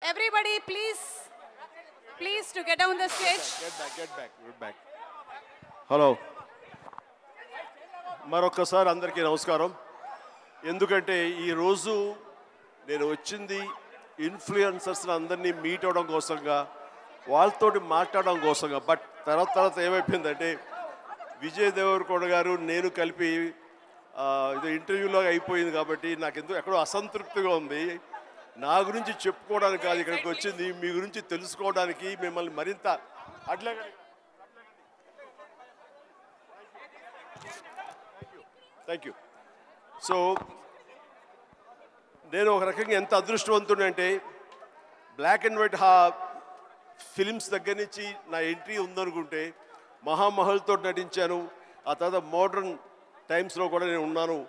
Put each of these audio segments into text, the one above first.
Everybody, please to get down the stage. Get back. Hello, మరొకసారి అందరికీ నమస్కారం. ఎందుకంటే ఈరోజు నేను వచ్చింది ఇన్ఫ్లుయెన్సర్స్ అందరినీ మీట్ అవ్వడం కోసంగా, వాళ్ళతోటి మాట్లాడడం కోసంగా. బట్ తర్వాత ఏమైపోయిందంటే విజయ్ దేవరకొండ గారు నేను కలిపి ఇది ఇంటర్వ్యూలో అయిపోయింది కాబట్టి నాకు ఎందుకు ఎక్కడో అసంతృప్తిగా ఉంది. నా గురించి చెప్పుకోవడానికి కాదు ఇక్కడికి వచ్చింది, మీ గురించి తెలుసుకోవడానికి, మిమ్మల్ని మరింత అట్లా. Thank you. సో నేను ఒక రకంగా ఎంత అదృష్టవంతుడంటే బ్లాక్ అండ్ వైట్ ఫిలిమ్స్ దగ్గర నుంచి నా ఎంట్రీ ఉందనుకుంటే మహామహల్తో నటించాను. ఆ తర్వాత మోడర్న్ టైమ్స్లో కూడా నేను ఉన్నాను.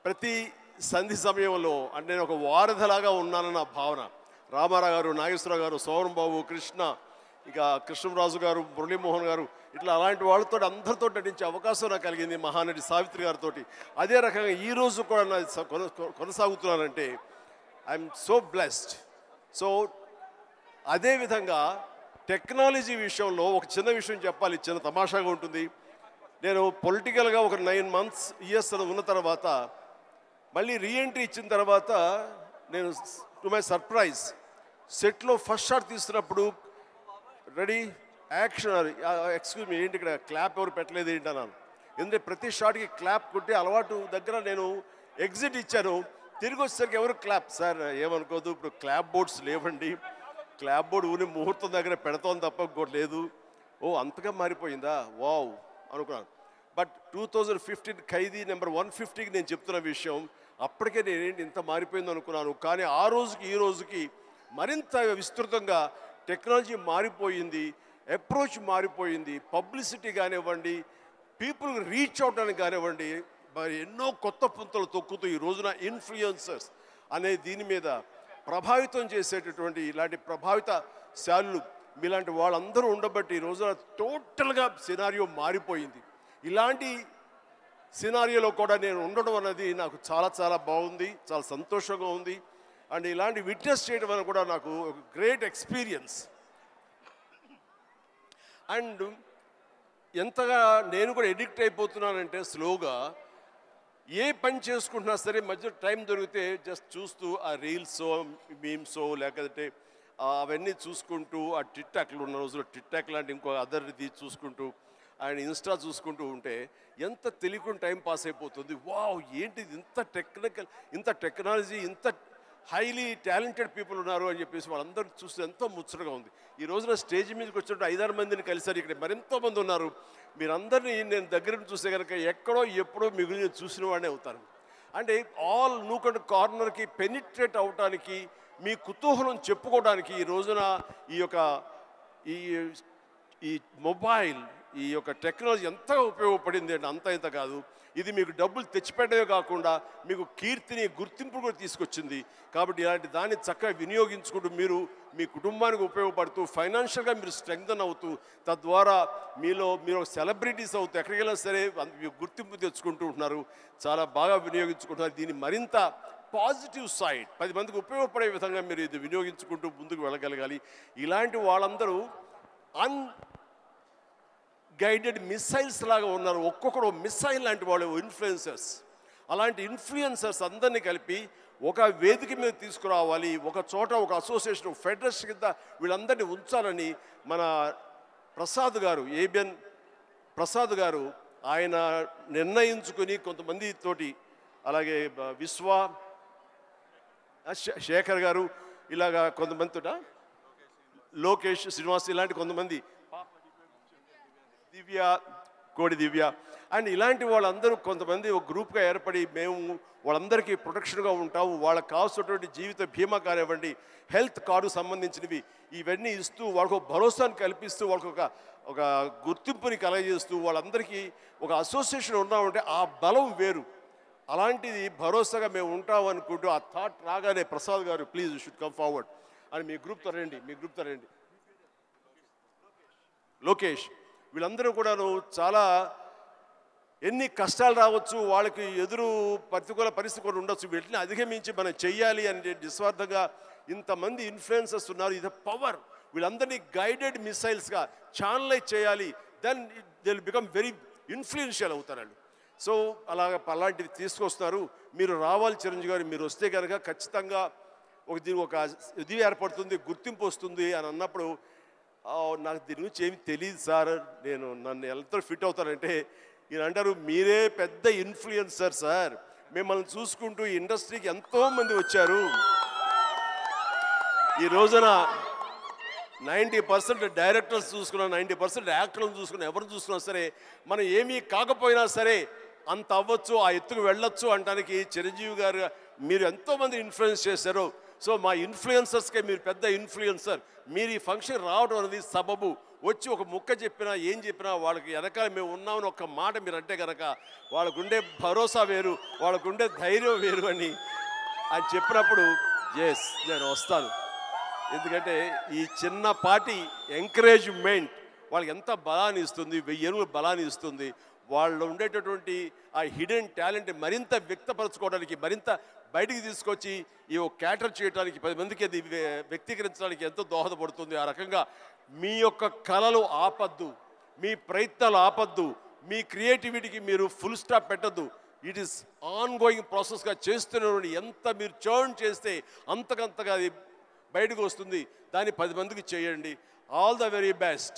ప్రతి సంధి సమయంలో అంటే నేను ఒక వారధిలాగా ఉన్నానన్న భావన. రామారావు గారు, నాగేశ్వరరావు గారు, సోమన్ బాబు, కృష్ణ, ఇక కృష్ణరాజు గారు, మురళీమోహన్ గారు, ఇట్లా అలాంటి వాళ్ళతో అందరితో నటించే అవకాశం నాకు కలిగింది, మహానటి సావిత్రి గారితో. అదే రకంగా ఈరోజు కూడా నా కొనసాగుతున్నానంటే ఐఎమ్ సో బ్లెస్డ్. సో అదేవిధంగా టెక్నాలజీ విషయంలో ఒక చిన్న విషయం చెప్పాలి, చిన్న తమాషాగా ఉంటుంది. నేను పొలిటికల్గా ఒక 9 months ఉన్న తర్వాత మళ్ళీ రీఎంట్రీ ఇచ్చిన తర్వాత నేను టు మై సర్ప్రైజ్ సెట్లో ఫస్ట్ షాట్ తీస్తున్నప్పుడు రెడీ యాక్షన్, ఎక్స్క్యూజ్ మీ, ఏంటి ఇక్కడ క్లాప్ ఎవరు పెట్టలేదు ఏంటి అన్నాను. ఎందుకంటే ప్రతి షాట్కి క్లాప్ కొట్టి అలవాటు దగ్గర నేను ఎగ్జిట్ ఇచ్చాను. తిరిగి వచ్చేసరికి ఎవరు క్లాప్, సార్ ఏమనుకోదు, ఇప్పుడు క్లాప్ బోర్డ్స్ లేవండి, క్లాప్ బోర్డు ఊరి ముహూర్తం దగ్గర పెడతాం తప్ప ఇంకోటి లేదు. ఓ అంతగా మారిపోయిందా, వావ్ అనుకున్నాను. బట్ 2015 ఖైదీ నెంబర్ 150కి నేను చెప్తున్న విషయం, అప్పటికే నేనేంటి ఇంత మారిపోయింది అనుకున్నాను. కానీ ఆ రోజుకి ఈ రోజుకి మరింత విస్తృతంగా టెక్నాలజీ మారిపోయింది, అప్రోచ్ మారిపోయింది. పబ్లిసిటీ కానివ్వండి, పీపుల్ రీచ్ అవడానికి కానివ్వండి, మరి ఎన్నో కొత్త పుంతలు తొక్కుతూ ఈ రోజున ఇన్ఫ్లుయెన్సర్స్ అనే దీని మీద ప్రభావితం చేసేటటువంటి ఇలాంటి ప్రభావిత శాలులు మీలాంటి వాళ్ళందరూ ఉండబట్టి ఈ రోజున టోటల్గా సినారియో మారిపోయింది. ఇలాంటి సినారియోలో కూడా నేను ఉండడం అన్నది నాకు చాలా చాలా బాగుంది, చాలా సంతోషంగా ఉంది. అండ్ ఇలాంటి విట్నెస్ చేయడం అనేది కూడా నాకు ఒక గ్రేట్ ఎక్స్పీరియన్స్. అండ్ ఎంతగా నేను కూడా ఎడిక్ట్ అయిపోతున్నానంటే స్లోగా ఏ పని చేసుకుంటున్నా సరే మధ్య టైం దొరికితే జస్ట్ చూస్తూ ఆ రీల్సో మీమ్సో లేకపోతే అవన్నీ చూసుకుంటూ, ఆ టిక్ టాక్లు ఉన్న రోజుల్లో టిక్ టాక్ లాంటి ఇంకో అదర్ది చూసుకుంటూ అండ్ ఇన్స్టా చూసుకుంటూ ఉంటే ఎంత తెలియకుండా టైం పాస్ అయిపోతుంది. వావ్ ఏంటిది, ఇంత టెక్నాలజీ, ఇంత హైలీ టాలెంటెడ్ పీపుల్ ఉన్నారు అని చెప్పేసి వాళ్ళందరూ చూస్తే ఎంతో ముచ్చటగా ఉంది. ఈ రోజున స్టేజ్ మీదకి వచ్చినట్టు 5-6 మందిని కలిసారు, ఇక్కడ మరెంతో మంది ఉన్నారు. మీరందరినీ నేను దగ్గర చూస్తే కనుక ఎక్కడో ఎప్పుడో మీ గురించి చూసిన వాడినే అవుతాను. అంటే ఆల్ నూక్ అండ్ కార్నర్కి పెనిట్రేట్ అవడానికి, మీ కుతూహలం చెప్పుకోవడానికి ఈ రోజున ఈ మొబైల్, ఈ యొక్క టెక్నాలజీ ఎంతగా ఉపయోగపడింది అంటే అంత ఇంత కాదు. ఇది మీకు డబ్బులు తెచ్చిపెట్టడమే కాకుండా మీకు కీర్తిని, గుర్తింపు కూడా తీసుకొచ్చింది. కాబట్టి ఇలాంటి దాన్ని చక్కగా వినియోగించుకుంటూ మీరు మీ కుటుంబానికి ఉపయోగపడుతూ ఫైనాన్షియల్గా మీరు స్ట్రెంగ్తన్ అవుతూ తద్వారా మీరు సెలబ్రిటీస్ అవుతూ ఎక్కడికి వెళ్ళినా సరే గుర్తింపు తెచ్చుకుంటూ ఉంటున్నారు. చాలా బాగా వినియోగించుకుంటున్నారు. దీన్ని మరింత పాజిటివ్ సైడ్ 10 మందికి ఉపయోగపడే విధంగా మీరు ఇది వినియోగించుకుంటూ ముందుకు వెళ్ళగలగాలి. ఇలాంటి వాళ్ళందరూ గైడెడ్ మిసైల్స్ లాగా ఉన్నారు. ఒక్కొక్కరు మిసైల్ లాంటి వాళ్ళు ఇన్ఫ్లుయెన్సర్స్. అలాంటి ఇన్ఫ్లుయెన్సర్స్ అందరినీ కలిపి ఒక వేదిక మీద తీసుకురావాలి, ఒక చోట ఒక అసోసియేషన్ ఫెడరేషన్ కింద వీళ్ళందరినీ ఉంచాలని మన ప్రసాద్ గారు, ఏబిఎన్ ప్రసాద్ గారు ఆయన నిర్ణయించుకుని కొంతమంది తోటి, అలాగే శేఖర్ గారు, ఇలాగా కొంతమందితో లోకేష్, శ్రీనివాస్, ఇలాంటి కొంతమంది, కోడి దివ్య అండ్ ఇలాంటి వాళ్ళందరూ కొంతమంది ఒక గ్రూప్గా ఏర్పడి మేము వాళ్ళందరికీ ప్రొటెక్షన్గా ఉంటాము, వాళ్ళకి కావాల్సినటువంటి జీవిత బీమా కానివ్వండి, హెల్త్ కార్డు సంబంధించినవి ఇవన్నీ ఇస్తూ వాళ్ళకు భరోసాను కల్పిస్తూ వాళ్ళకు ఒక గుర్తింపుని కలగజేస్తూ వాళ్ళందరికీ ఒక అసోసియేషన్ ఉన్నామంటే ఆ బలం వేరు. అలాంటిది భరోసాగా మేము ఉంటాం అనుకుంటూ ఆ థాట్ రాగానే ప్రసాద్ గారు please you should come forward అని మీ గ్రూప్తో రండి, లోకేష్, వీళ్ళందరూ కూడాను చాలా ఎన్ని కష్టాలు రావచ్చు, వాళ్ళకి ఎదురు ప్రతికూల పరిస్థితి కూడా ఉండొచ్చు, వీటిని అధిగమించి మనం చెయ్యాలి అని నిస్వార్థంగా ఇంతమంది ఇన్ఫ్లుయెన్సర్స్ ఉన్నారు, ఇది పవర్. వీళ్ళందరినీ గైడెడ్ మిసైల్స్గా ఛానలైజ్ చేయాలి, then they will become very influential అవుతారండి. సో అలాంటివి తీసుకొస్తారు. మీరు రావాలి చిరంజీవి గారు, మీరు వస్తే కనుక ఖచ్చితంగా దీనికి ఒక ఇది ఏర్పడుతుంది, గుర్తింపు వస్తుంది అని అన్నప్పుడు నాకు దీని గురించి ఏమి తెలియదు సార్, నన్ను ఎంత ఫిట్ అవుతానంటే ఈయన అంటారు, మీరే పెద్ద ఇన్ఫ్లుయెన్సర్ సార్, మిమ్మల్ని చూసుకుంటూ ఈ ఇండస్ట్రీకి ఎంతోమంది వచ్చారు. ఈ రోజున 90% డైరెక్టర్స్ చూసుకున్నా, 90% యాక్టర్లను చూసుకున్నా, ఎవరు చూసుకున్నా సరే మనం ఏమీ కాకపోయినా సరే అంత అవ్వచ్చు, ఆ ఎత్తుకు వెళ్ళొచ్చు అనడానికి చిరంజీవి గారు మీరు ఎంతోమంది ఇన్ఫ్లుయెన్స్ చేశారు. సో మా ఇన్ఫ్లుయెన్సర్స్కే మీరు పెద్ద ఇన్ఫ్లుయెన్సర్. మీరు ఈ ఫంక్షన్ రావడం అనేది సబబు. వచ్చి ఒక ముక్క చెప్పినా ఏం చెప్పినా వాళ్ళకి వెనకాల మేము ఉన్నామని ఒక్క మాట మీరు అంటే కనుక వాళ్ళకుండే భరోసా వేరు, వాళ్ళకుండే ధైర్యం వేరు అని చెప్పినప్పుడు ఎస్ నేను వస్తాను. ఎందుకంటే ఈ చిన్నపాటి ఎంకరేజ్మెంట్ వాళ్ళకి ఎంత బలాన్ని ఇస్తుంది, 1000 ఏనుగుల బలాన్ని ఇస్తుంది. వాళ్ళు ఉండేటటువంటి ఆ హిడెన్ టాలెంట్ మరింత వ్యక్తపరచుకోవడానికి, మరింత బయటికి తీసుకొచ్చి ఈ క్యాటర్ చేయడానికి, 10 మందికి అది వ్యక్తీకరించడానికి ఎంతో దోహదపడుతుంది. ఆ రకంగా మీ యొక్క కళలు ఆపద్దు, మీ ప్రయత్నాలు ఆపద్దు, మీ క్రియేటివిటీకి మీరు ఫుల్ స్టాప్ పెట్టద్దు. ఇట్ ఈస్ ఆన్ గోయింగ్ ప్రాసెస్గా చేస్తున్న ఎంత మీరు చర్న్ చేస్తే అంతకంతగా అది బయటకు వస్తుంది. దాన్ని 10 మందికి చేయండి. All the very best.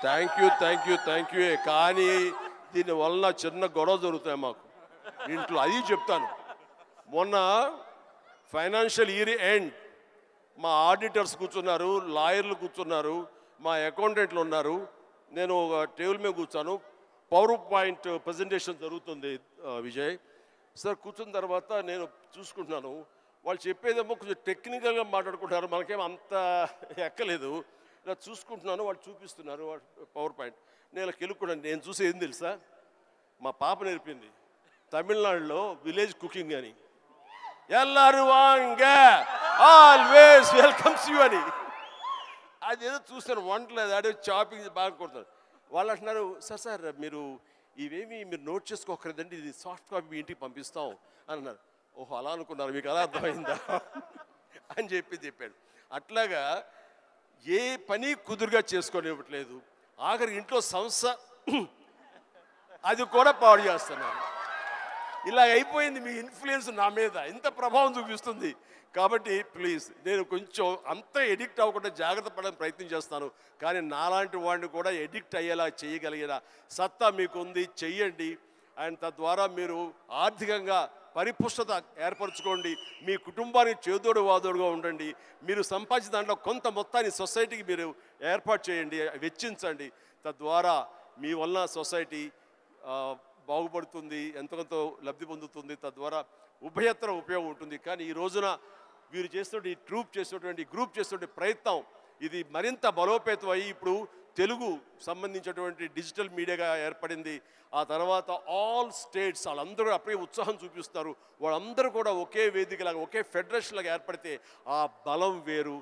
Thank you. కానీ దీనివల్ల చిన్న గొడవ జరుగుతాయి మాకు ఇంట్లో, అది చెప్తాను. మొన్న ఫైనాన్షియల్ ఇయర్ ఎండ్ మా ఆడిటర్స్ కూర్చున్నారు, లాయర్లు కూర్చున్నారు, మా అకౌంటెంట్లు ఉన్నారు, నేను ఒక టేబుల్ మీద కూర్చాను. పవర్ పాయింట్ ప్రజెంటేషన్ జరుగుతుంది విజయ్ సార్. కూర్చున్న తర్వాత నేను చూసుకుంటున్నాను, వాళ్ళు చెప్పేదేమో కొంచెం టెక్నికల్గా మాట్లాడుకుంటున్నారు, మనకేమో అంత ఎక్కలేదు. ఇలా చూసుకుంటున్నాను, వాళ్ళు చూపిస్తున్నారు పవర్ పాయింట్. నేను కెలుక్కున్నాను. నేను చూసి ఏం తెలుసా, మా పాప నేర్పింది తమిళనాడులో విలేజ్ కుకింగ్ అని, ఎల్లారు వాంగ ఆల్వేస్ వెల్కమ్స్ యూ అని. అదేదో చూస్తాను, వంటలేదు, అదే చాపింగ్ బాగా కొడతారు. వాళ్ళు అంటున్నారు, సార్ మీరు ఇవేమి మీరు నోట్ చేసుకోకర్లేదండి, ఇది సాఫ్ట్ కాపీ మీ ఇంటికి పంపిస్తాం అని అన్నారు. ఓహో అలా అనుకున్నారు, మీకు అలా అర్థమైందా అని చెప్పాడు. అట్లాగా ఏ పని కుదురుగా చేసుకోనివ్వట్లేదు. ఆఖరి ఇంట్లో సంస్థ అది కూడా పాడు చేస్తున్నారు. ఇలా అయిపోయింది మీ ఇన్ఫ్లుయెన్స్ నా మీద, ఇంత ప్రభావం చూపిస్తుంది. కాబట్టి ప్లీజ్ నేను కొంచెం అంత ఎడిక్ట్ అవ్వకుండా జాగ్రత్త పడడానికి ప్రయత్నం చేస్తాను. కానీ నాలాంటి వాడిని కూడా ఎడిక్ట్ అయ్యేలా చేయగలిగిన సత్తా మీకు ఉంది, చెయ్యండి. అండ్ తద్వారా మీరు ఆర్థికంగా పరిపుష్టత ఏర్పరచుకోండి, మీ కుటుంబానికి చేదోడు వాదోడుగా ఉండండి. మీరు సంపాదించిన దాంట్లో కొంత మొత్తాన్ని సొసైటీకి మీరు ఏర్పాటు చేయండి, వెచ్చించండి. తద్వారా మీ వలన సొసైటీ బాగుపడుతుంది, ఎంతకంతో లబ్ధి పొందుతుంది. తద్వారా ఉభయత్ర ఉపయోగం ఉంటుంది. కానీ ఈ రోజున వీరు చేస్తున్న ఈ గ్రూప్ చేస్తున్న ప్రయత్నం ఇది మరింత బలోపేతం అయ్యి ఇప్పుడు తెలుగు సంబంధించినటువంటి డిజిటల్ మీడియాగా ఏర్పడింది. ఆ తర్వాత ఆల్ స్టేట్స్ వాళ్ళందరూ అప్పుడే ఉత్సాహం చూపిస్తారు. వాళ్ళందరూ కూడా ఒకే వేదికలాగా, ఒకే ఫెడరేషన్ లాగా ఏర్పడితే ఆ బలం వేరు,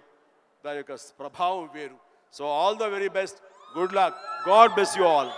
దాని యొక్క ప్రభావం వేరు. So all the very best, good luck, God bless you all.